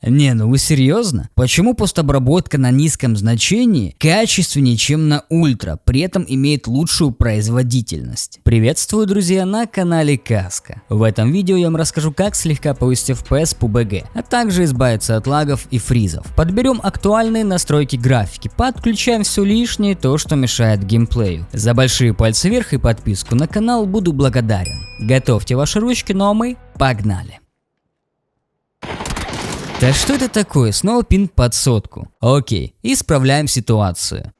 Не, ну вы серьезно? Почему постобработка на низком значении качественнее, чем на ультра, при этом имеет лучшую производительность? Приветствую, друзья, на канале Каска. В этом видео я вам расскажу, как слегка повысить FPS в PUBG, а также избавиться от лагов и фризов. Подберем актуальные настройки графики, подключаем все лишнее, то, что мешает геймплею. За большие пальцы вверх и подписку на канал буду благодарен. Готовьте ваши ручки, ну а мы погнали. Да что это такое? Снова пинг под 100. Окей, исправляем ситуацию.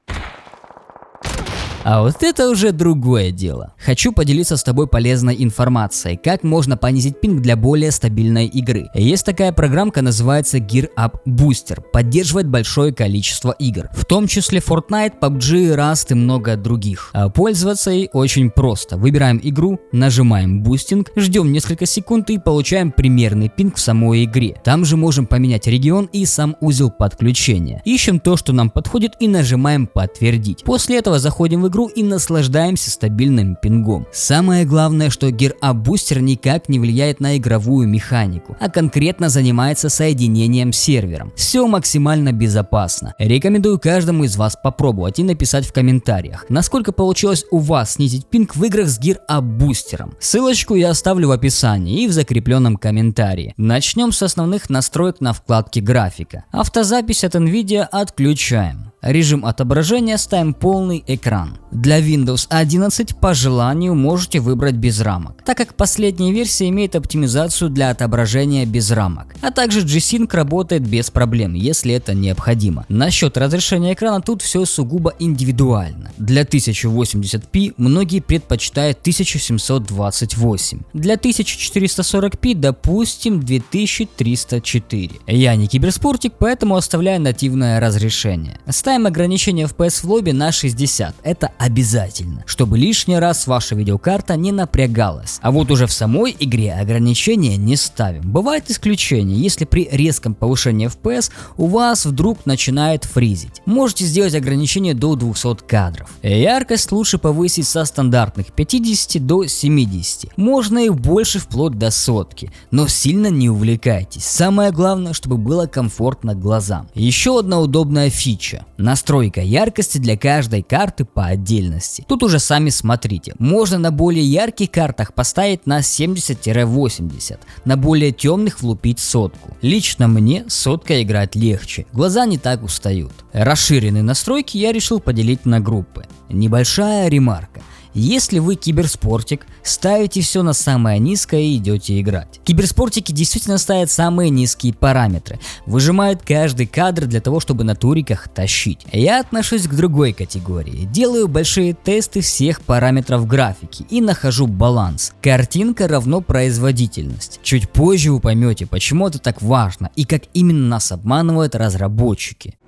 А вот это уже другое дело. Хочу поделиться с тобой полезной информацией, как можно понизить пинг для более стабильной игры. Есть такая программка, называется Gear Up Booster, поддерживает большое количество игр, в том числе Fortnite, PUBG, Rust и много других. А пользоваться ей очень просто. Выбираем игру, нажимаем бустинг, ждем несколько секунд и получаем примерный пинг в самой игре. Там же можем поменять регион и сам узел подключения. Ищем то, что нам подходит, и нажимаем подтвердить. После этого заходим в игру и наслаждаемся стабильным пингом. Самое главное, что Gear Up Booster никак не влияет на игровую механику, а конкретно занимается соединением с сервером. Все максимально безопасно. Рекомендую каждому из вас попробовать и написать в комментариях, насколько получилось у вас снизить пинг в играх с Gear Up Booster. Ссылочку я оставлю в описании и в закрепленном комментарии. Начнем с основных настроек на вкладке графика. Автозапись от NVIDIA отключаем. Режим отображения ставим полный экран. Для Windows 11 по желанию можете выбрать без рамок, так как последняя версия имеет оптимизацию для отображения без рамок. А также G-Sync работает без проблем, если это необходимо. Насчет разрешения экрана тут все сугубо индивидуально. Для 1080p многие предпочитают 1728. Для 1440p допустим 2304. Я не киберспортик, поэтому оставляю нативное разрешение. Ставим ограничение FPS в лобби на 60, это обязательно, чтобы лишний раз ваша видеокарта не напрягалась. А вот уже в самой игре ограничения не ставим. Бывает исключение, если при резком повышении FPS у вас вдруг начинает фризить. Можете сделать ограничение до 200 кадров. Яркость лучше повысить со стандартных 50 до 70. Можно и больше, вплоть до 100, но сильно не увлекайтесь. Самое главное, чтобы было комфортно глазам. Еще одна удобная фича. Настройка яркости для каждой карты по отдельности. Тут уже сами смотрите. Можно на более ярких картах поставить на 70-80, на более темных влупить 100. Лично мне 100 играть легче, глаза не так устают. Расширенные настройки я решил поделить на группы. Небольшая ремарка. Если вы киберспортик, ставите все на самое низкое и идете играть. Киберспортики действительно ставят самые низкие параметры, выжимают каждый кадр для того, чтобы на туриках тащить. Я отношусь к другой категории, делаю большие тесты всех параметров графики и нахожу баланс. Картинка равно производительность. Чуть позже вы поймете, почему это так важно и как именно нас обманывают разработчики.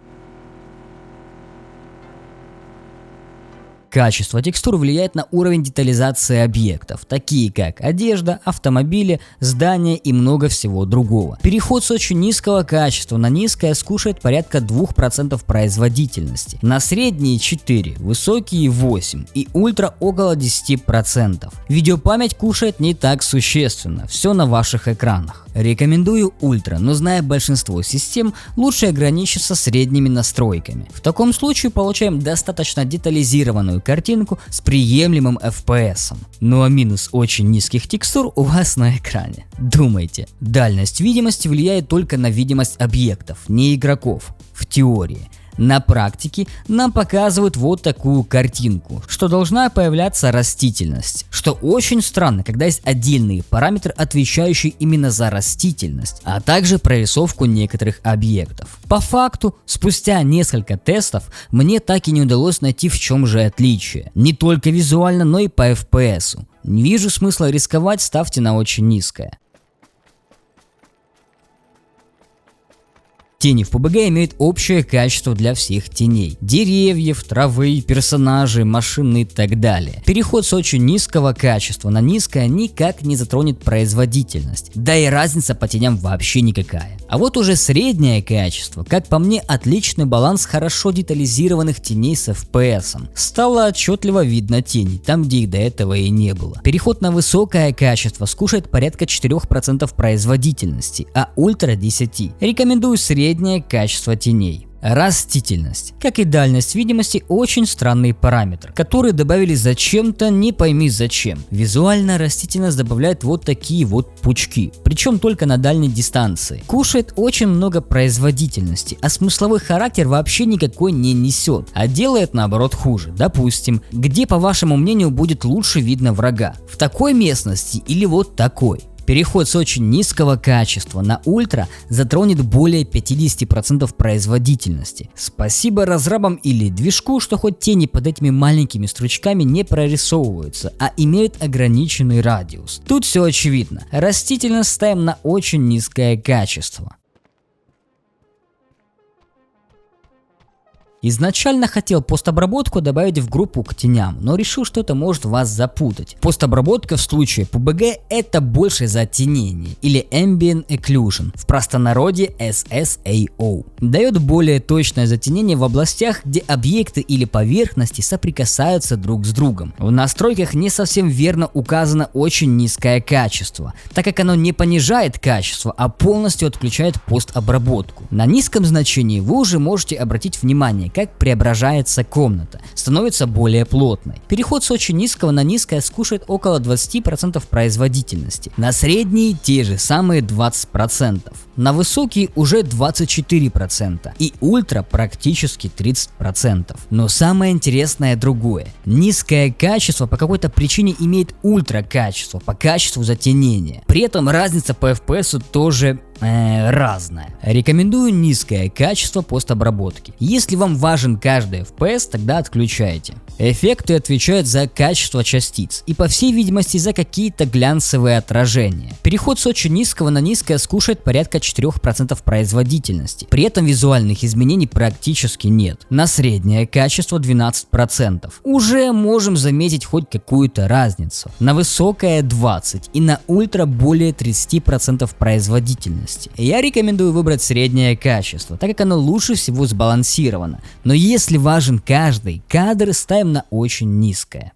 Качество текстур влияет на уровень детализации объектов, такие как одежда, автомобили, здания и много всего другого. Переход с очень низкого качества на низкое скушает порядка 2% производительности, на средние 4%, высокие 8% и ультра около 10%. Видеопамять кушает не так существенно, все на ваших экранах. Рекомендую ультра, но зная большинство систем, лучше ограничиться средними настройками. В таком случае получаем достаточно детализированную картинку с приемлемым FPS. Ну а минус очень низких текстур у вас на экране. Думайте, дальность видимости влияет только на видимость объектов, не игроков, в теории. На практике нам показывают вот такую картинку, что должна появляться растительность, что очень странно, когда есть отдельные параметры, отвечающие именно за растительность, а также прорисовку некоторых объектов. По факту, спустя несколько тестов, мне так и не удалось найти, в чем же отличие, не только визуально, но и по FPS. Не вижу смысла рисковать, ставьте на очень низкое. Тени в PUBG имеют общее качество для всех теней. Деревьев, травы, персонажей, машин и так далее. Переход с очень низкого качества на низкое никак не затронет производительность. Да и разница по теням вообще никакая. А вот уже среднее качество, как по мне, отличный баланс хорошо детализированных теней с FPS. Стало отчетливо видно тени, там где их до этого и не было. Переход на высокое качество скушает порядка 4% производительности, а ультра 10%. Рекомендую среднее качество теней. Растительность. Как и дальность видимости, очень странный параметр, который добавили зачем-то, не пойми зачем. Визуально растительность добавляет вот такие вот пучки, причем только на дальней дистанции. Кушает очень много производительности, а смысловой характер вообще никакой не несет, а делает наоборот хуже. Допустим, где по вашему мнению будет лучше видно врага? В такой местности или вот такой? Переход с очень низкого качества на ультра затронет более 50% производительности. Спасибо разрабам или движку, что хоть тени под этими маленькими стручками не прорисовываются, а имеют ограниченный радиус. Тут все очевидно. Растительность ставим на очень низкое качество. Изначально хотел постобработку добавить в группу к теням, но решил, что это может вас запутать. Постобработка в случае PUBG это больше затенение или Ambient Occlusion, в простонародье SSAO. Дает более точное затенение в областях, где объекты или поверхности соприкасаются друг с другом. В настройках не совсем верно указано очень низкое качество, так как оно не понижает качество, а полностью отключает постобработку. На низком значении вы уже можете обратить внимание, как преображается комната, становится более плотной. Переход с очень низкого на низкое скушает около 20% производительности, на средние те же самые 20%, на высокие уже 24% и ультра практически 30%. Но самое интересное другое. Низкое качество по какой-то причине имеет ультра качество по качеству затенения. При этом разница по FPS тоже разная. Рекомендую низкое качество постобработки. Если вам важен каждый FPS, тогда отключайте. Эффекты отвечают за качество частиц и по всей видимости за какие-то глянцевые отражения. Переход с очень низкого на низкое скушает порядка 4% производительности. При этом визуальных изменений практически нет. На среднее качество 12%. Уже можем заметить хоть какую-то разницу. На высокое 20% и на ультра более 30% производительности. Я рекомендую выбрать среднее качество, так как оно лучше всего сбалансировано. Но если важен каждый кадр, ставим на очень низкое.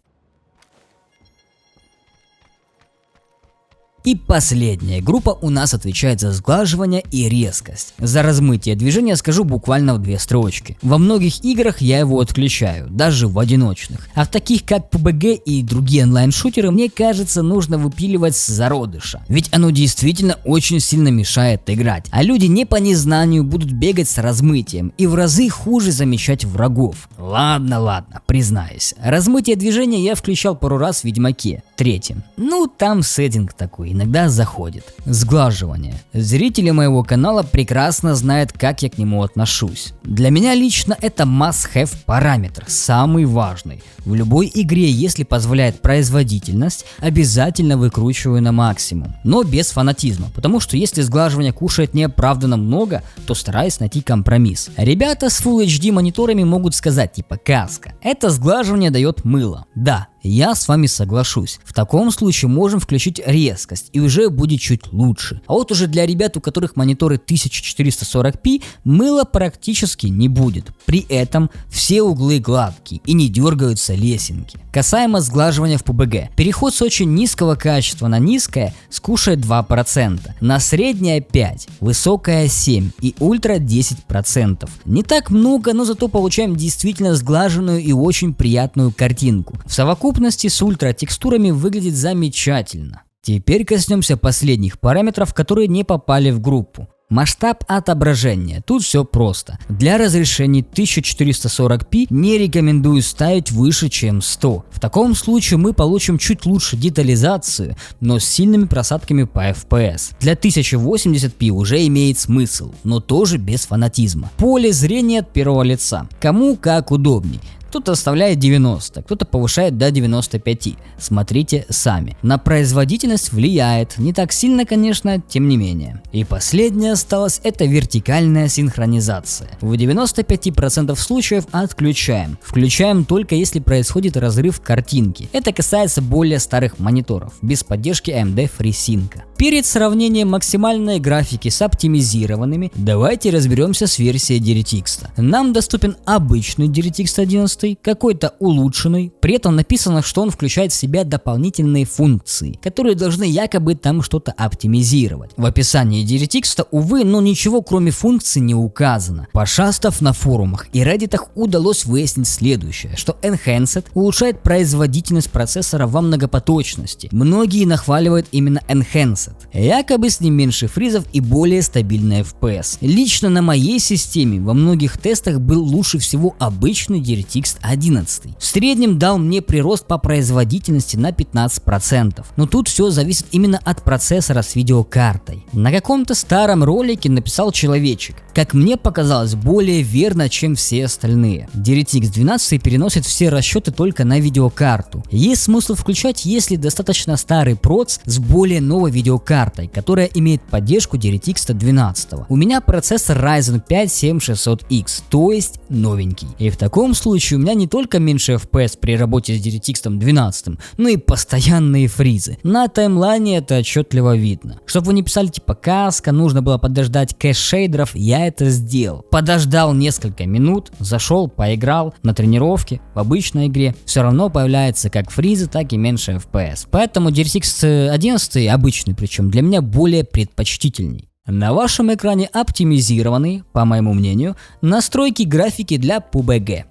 И последняя группа у нас отвечает за сглаживание и резкость. За размытие движения скажу буквально в 2 строчки. Во многих играх я его отключаю, даже в одиночных. А в таких как PUBG и другие онлайн-шутеры, мне кажется, нужно выпиливать с зародыша. Ведь оно действительно очень сильно мешает играть. А люди не по незнанию будут бегать с размытием и в разы хуже замечать врагов. Ладно, признаюсь. Размытие движения я включал пару раз в Ведьмаке 3. Ну там сеттинг такой. Иногда заходит. Сглаживание. Зрители моего канала прекрасно знают, как я к нему отношусь. Для меня лично это must-have параметр, самый важный. В любой игре, если позволяет производительность, обязательно выкручиваю на максимум. Но без фанатизма, потому что если сглаживание кушает неоправданно много, то стараюсь найти компромисс. Ребята с Full HD мониторами могут сказать типа каска. Это сглаживание дает мыло. Да. Я с вами соглашусь. В таком случае можем включить резкость и уже будет чуть лучше. А вот уже для ребят, у которых мониторы 1440p, мыла практически не будет. При этом все углы гладкие и не дергаются лесенки. Касаемо сглаживания в PUBG. Переход с очень низкого качества на низкое скушает 2%, на среднее 5%, высокое 7% и ультра 10%. Не так много, но зато получаем действительно сглаженную и очень приятную картинку. В совокупности с ультра текстурами выглядит замечательно. Теперь коснемся последних параметров, которые не попали в группу. Масштаб отображения. Тут все просто. Для разрешений 1440p не рекомендую ставить выше, чем 100. В таком случае мы получим чуть лучше детализацию, но с сильными просадками по FPS. Для 1080p уже имеет смысл, но тоже без фанатизма. Поле зрения от первого лица. Кому как удобней. Кто-то оставляет 90, кто-то повышает до 95. Смотрите сами. На производительность влияет, не так сильно, конечно, тем не менее. И последнее осталось, это вертикальная синхронизация. В 95% случаев отключаем. Включаем только если происходит разрыв картинки. Это касается более старых мониторов, без поддержки AMD FreeSync. Перед сравнением максимальной графики с оптимизированными, давайте разберемся с версией DirectX. Нам доступен обычный DirectX 11, какой-то улучшенный, при этом написано, что он включает в себя дополнительные функции, которые должны якобы там что-то оптимизировать. В описании DirectX, увы, но ничего кроме функций не указано. Пошастав на форумах и Reddit'ах, удалось выяснить следующее, что Enhanced улучшает производительность процессора во многопоточности. Многие нахваливают именно Enhanced. Якобы с ним меньше фризов и более стабильный FPS. Лично на моей системе во многих тестах был лучше всего обычный DirectX 11. В среднем дал мне прирост по производительности на 15%. Но тут все зависит именно от процессора с видеокартой. На каком-то старом ролике написал человечек, как мне показалось, более верно, чем все остальные. DirectX 12 переносит все расчеты только на видеокарту. Есть смысл включать, если достаточно старый проц с более новой видеокартой, которая имеет поддержку DirectX 12. У меня процессор Ryzen 5 7600X, то есть новенький. И в таком случае у меня не только меньше FPS при работе с DirectX 12, но и постоянные фризы. На таймлайне это отчетливо видно. Чтобы вы не писали типа каска, нужно было подождать кэш шейдеров, я это сделал. Подождал несколько минут, зашел, поиграл на тренировке, в обычной игре. Все равно появляется как фризы, так и меньше FPS. Поэтому DirectX 11 обычный, причем для меня более предпочтительней. На вашем экране оптимизированы, по моему мнению, настройки графики для PUBG.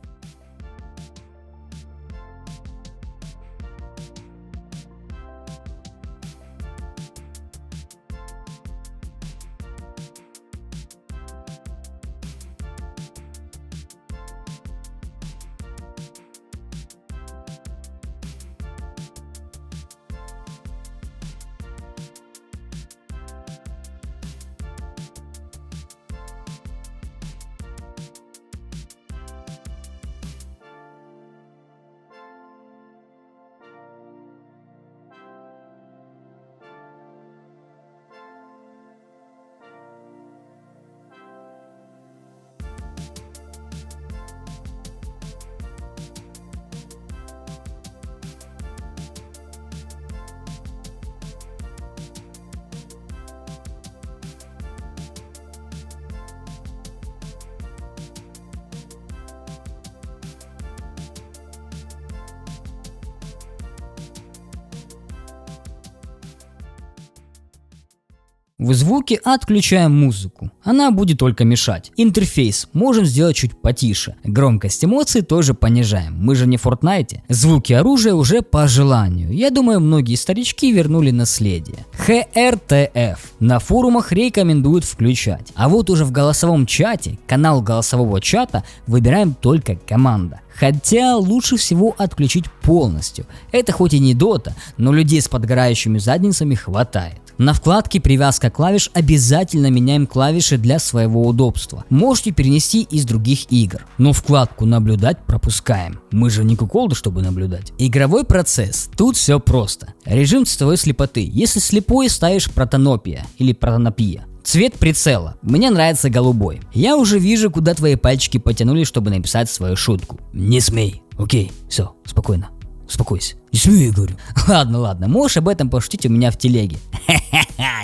В звуке отключаем музыку, она будет только мешать. Интерфейс можем сделать чуть потише. Громкость эмоций тоже понижаем, мы же не в Fortnite. Звуки оружия уже по желанию. Я думаю, многие старички вернули наследие. HRTF на форумах рекомендуют включать. А вот уже в голосовом чате, канал голосового чата, выбираем только команда. Хотя лучше всего отключить полностью. Это хоть и не Dota, но людей с подгорающими задницами хватает. На вкладке «Привязка клавиш» обязательно меняем клавиши для своего удобства. Можете перенести из других игр, но вкладку «Наблюдать» пропускаем. Мы же не куколды, чтобы наблюдать. Игровой процесс. Тут все просто. Режим цветовой слепоты. Если слепой, ставишь протонопия или протонопия. Цвет прицела. Мне нравится голубой. Я уже вижу, куда твои пальчики потянули, чтобы написать свою шутку. Не смей. Окей, все, спокойно. Успокойся. Не смею, говорю. Ладно, можешь об этом пошутить у меня в телеге.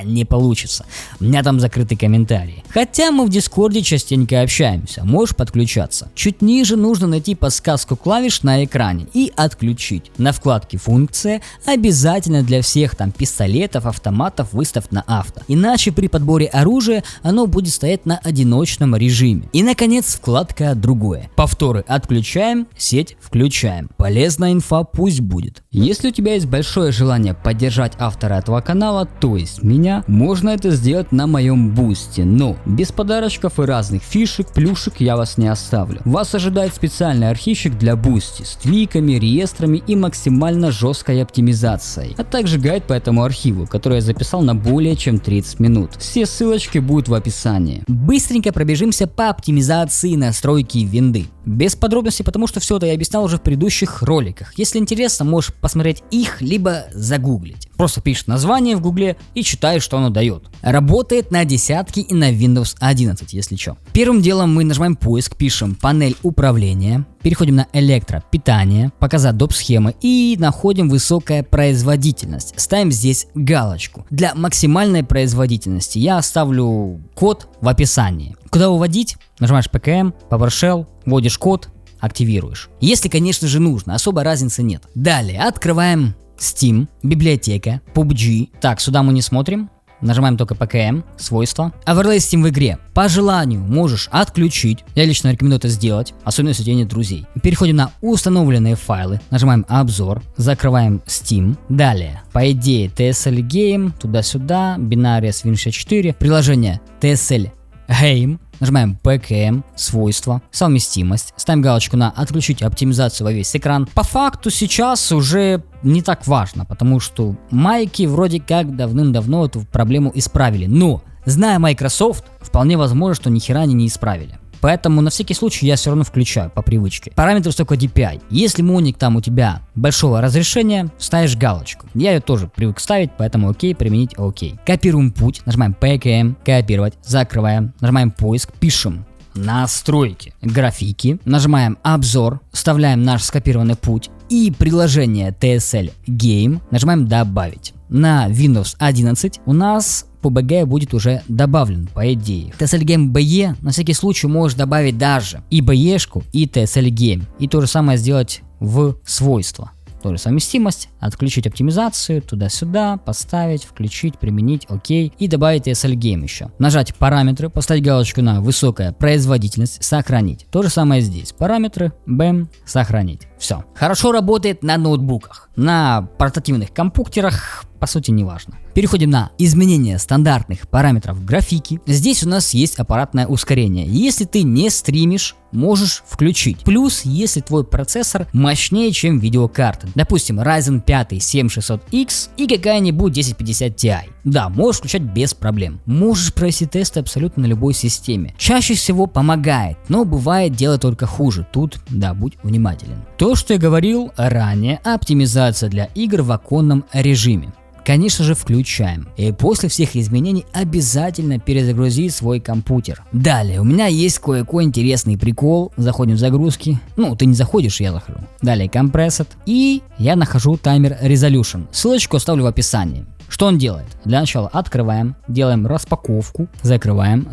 Не получится. У меня там закрытый комментарий. Хотя мы в Дискорде частенько общаемся, можешь подключаться. Чуть ниже нужно найти подсказку клавиш на экране и отключить. На вкладке «Функция» обязательно для всех там пистолетов, автоматов выставь на авто. Иначе при подборе оружия оно будет стоять на одиночном режиме. И наконец вкладка «Другое». Повторы отключаем, сеть включаем. Полезная инфа пусть будет. будет. Если у тебя есть большое желание поддержать автора этого канала, то есть меня, можно это сделать на моем бусте, но без подарочков и разных фишек, плюшек я вас не оставлю. Вас ожидает специальный архивчик для бусти с твиками, реестрами и максимально жесткой оптимизацией, а также гайд по этому архиву, который я записал на более чем 30 минут. Все ссылочки будут в описании. Быстренько пробежимся по оптимизации настройки винды. Без подробностей, потому что все это я объяснял уже в предыдущих роликах. Если интересно, можешь посмотреть их, либо загуглить. Просто пишешь название в гугле и читаешь, что оно дает. Работает на десятки и на Windows 11, если что. Первым делом мы нажимаем поиск, пишем панель управления, переходим на электропитание, показать доп. Схемы и находим высокая производительность. Ставим здесь галочку. Для максимальной производительности я оставлю код в описании. Куда выводить? Нажимаешь PKM, PowerShell, вводишь код, активируешь. Если, конечно же, нужно, особой разницы нет. Далее открываем Steam, библиотека, PUBG. Так, сюда мы не смотрим. Нажимаем только PKM, свойства. Overlay Steam в игре. По желанию можешь отключить. Я лично рекомендую это сделать, особенно если у тебя нет друзей. Переходим на установленные файлы. Нажимаем обзор. Закрываем Steam. Далее, по идее, TSL Game, туда-сюда, Binarius Win64. Приложение TSL Game. Нажимаем PKM, свойства, совместимость, ставим галочку на отключить оптимизацию во весь экран. По факту сейчас уже не так важно, потому что майки вроде как давным-давно эту проблему исправили. Но, зная Microsoft, вполне возможно, что ни хера они не исправили. Поэтому на всякий случай я все равно включаю по привычке. Параметр только DPI. Если моник там у тебя большого разрешения, ставишь галочку. Я ее тоже привык ставить, поэтому окей, применить окей. Копируем путь, нажимаем PKM, копировать, закрываем, нажимаем поиск, пишем настройки, графики, нажимаем обзор, вставляем наш скопированный путь и приложение TSL Game, нажимаем добавить. На Windows 11 у нас PUBG будет уже добавлен, по идее. TSL Game BE на всякий случай можешь добавить даже и BE-шку, и TSL Game. И то же самое сделать в свойства. Тоже совместимость, отключить оптимизацию, туда-сюда, поставить, включить, применить, окей. И добавить TSL Game еще. Нажать параметры, поставить галочку на высокая производительность, сохранить. То же самое здесь. Параметры, бэм, сохранить. Все. Хорошо работает на ноутбуках. На портативных компьютерах, по сути, не важно. Переходим на изменение стандартных параметров графики. Здесь у нас есть аппаратное ускорение. Если ты не стримишь, можешь включить. Плюс, если твой процессор мощнее, чем видеокарта. Допустим, Ryzen 5 7600X и какая-нибудь 1050 Ti. Да, можешь включать без проблем. Можешь провести тесты абсолютно на любой системе. Чаще всего помогает, но бывает дело только хуже. Тут, да, будь внимателен. То, что я говорил ранее, оптимизация для игр в оконном режиме. Конечно же, включаем. И после всех изменений обязательно перезагрузи свой компьютер. Далее, у меня есть кое-какой интересный прикол. Заходим в загрузки. Ну, ты не заходишь, я захожу. Далее, Compressed. И я нахожу таймер Resolution. Ссылочку оставлю в описании. Что он делает? Для начала открываем, делаем распаковку, закрываем,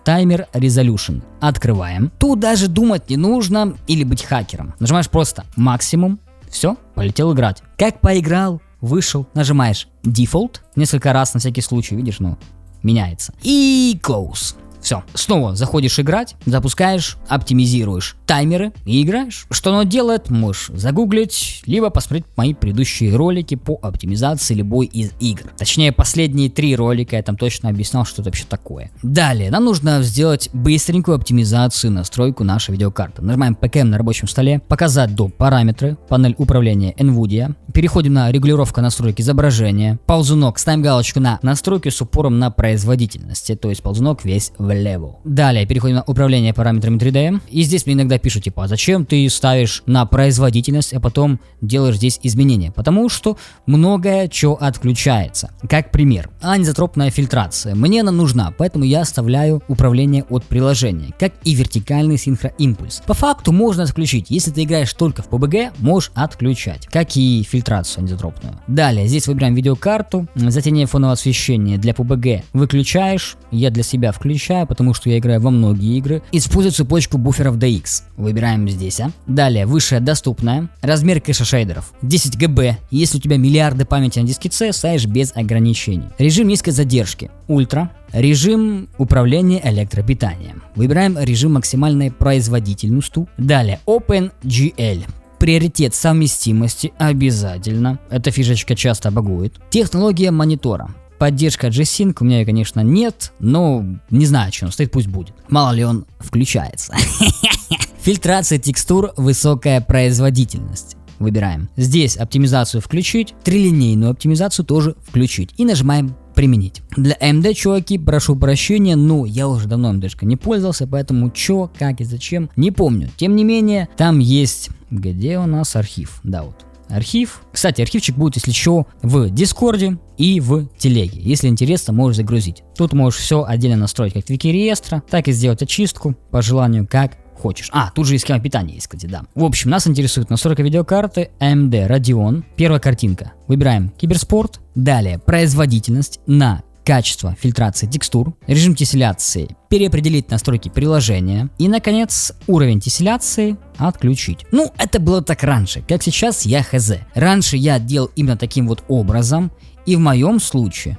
таймер Resolution, открываем. Тут даже думать не нужно или быть хакером. Нажимаешь просто максимум, все, полетел играть. Как поиграл, вышел, нажимаешь Default, несколько раз на всякий случай, видишь, ну, меняется. И Close. Все, снова заходишь играть, запускаешь, оптимизируешь таймеры и играешь. Что оно делает, можешь загуглить, либо посмотреть мои предыдущие ролики по оптимизации любой из игр. Точнее, последние 3 ролика я там точно объяснял, что это вообще такое. Далее, нам нужно сделать быстренькую оптимизацию, настройку нашей видеокарты. Нажимаем PKM на рабочем столе, показать доп. Параметры, панель управления NVIDIA. Переходим на регулировка настройки изображения. Ползунок, ставим галочку на настройки с упором на производительности, то есть ползунок весь влево. Далее переходим на управление параметрами 3D. И здесь мне иногда пишут, типа, а зачем ты ставишь на производительность, а потом делаешь здесь изменения? Потому что многое что отключается. Как пример, анизотропная фильтрация. Мне она нужна, поэтому я оставляю управление от приложения, как и вертикальный синхроимпульс. По факту можно отключить. Если ты играешь только в PUBG, можешь отключать, как и фильтрацию анизотропную. Далее здесь выбираем видеокарту, затемнение фонового освещения для PUBG выключаешь, я для себя включаю, потому что я играю во многие игры. Используй цепочку буферов DX. Выбираем здесь. Далее, высшая доступная. Размер кэша шейдеров 10 ГБ. Если у тебя миллиарды памяти на диске C, ставишь без ограничений. Режим низкой задержки. Ультра. Режим управления электропитанием. Выбираем режим максимальной производительности. Далее, OpenGL. Приоритет совместимости обязательно. Эта фишечка часто багует. Технология монитора. Поддержка G-Sync у меня, конечно, нет, но не знаю, что он стоит, пусть будет. Мало ли он включается. Фильтрация текстур, высокая производительность. Выбираем. Здесь оптимизацию включить, трилинейную оптимизацию тоже включить. И нажимаем применить. Для AMD, чуваки, прошу прощения, но я уже давно AMD не пользовался, поэтому чё, как и зачем, не помню. Тем не менее, там есть... Где у нас архив? Да, вот. Архив. Кстати, архивчик будет, если что, в Дискорде и в Телеге. Если интересно, можешь загрузить. Тут можешь все отдельно настроить, как вики реестра, так и сделать очистку по желанию, как хочешь. Тут же и схема питания есть, кстати, да. В общем, нас интересует настройка видеокарты AMD Radeon. Первая картинка. Выбираем киберспорт. Далее производительность на качество фильтрации текстур, режим тесселяции, переопределить настройки приложения и, наконец, уровень тесселяции отключить. Ну, это было так раньше, как сейчас я хз. Раньше я делал именно таким вот образом, и в моем случае...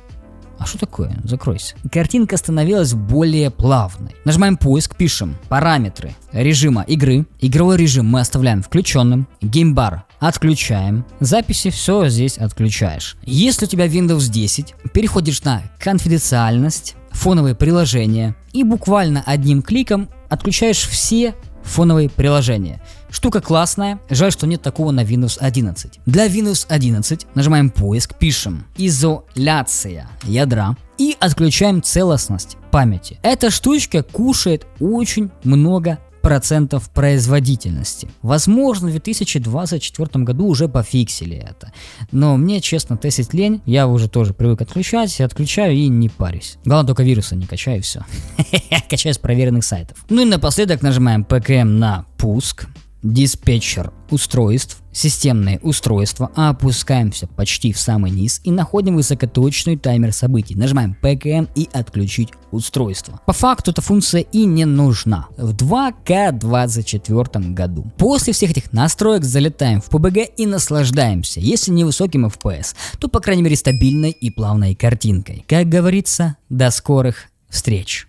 А что такое? Закройся. Картинка становилась более плавной. Нажимаем поиск, пишем параметры режима игры. Игровой режим мы оставляем включенным. Геймбар отключаем. Записи все здесь отключаешь. Если у тебя Windows 10, переходишь на конфиденциальность, фоновые приложения и буквально одним кликом отключаешь все фоновые приложения. Штука классная, жаль, что нет такого на Windows 11. Для Windows 11 нажимаем поиск, пишем изоляция ядра и отключаем целостность памяти. Эта штучка кушает очень много процентов производительности. Возможно, в 2024 году уже пофиксили это. Но мне, честно, тестить лень. Я уже тоже привык отключать, отключаю и не парюсь. Главное, только вирусы не качаю и все. Качаю с проверенных сайтов. Ну и напоследок нажимаем PKM на пуск. Диспетчер устройств, системные устройства, опускаемся почти в самый низ и находим высокоточный таймер событий. Нажимаем PKM и отключить устройство. По факту эта функция и не нужна в 2К24 году. После всех этих настроек залетаем в PUBG и наслаждаемся, если не высоким FPS, то по крайней мере стабильной и плавной картинкой. Как говорится, до скорых встреч!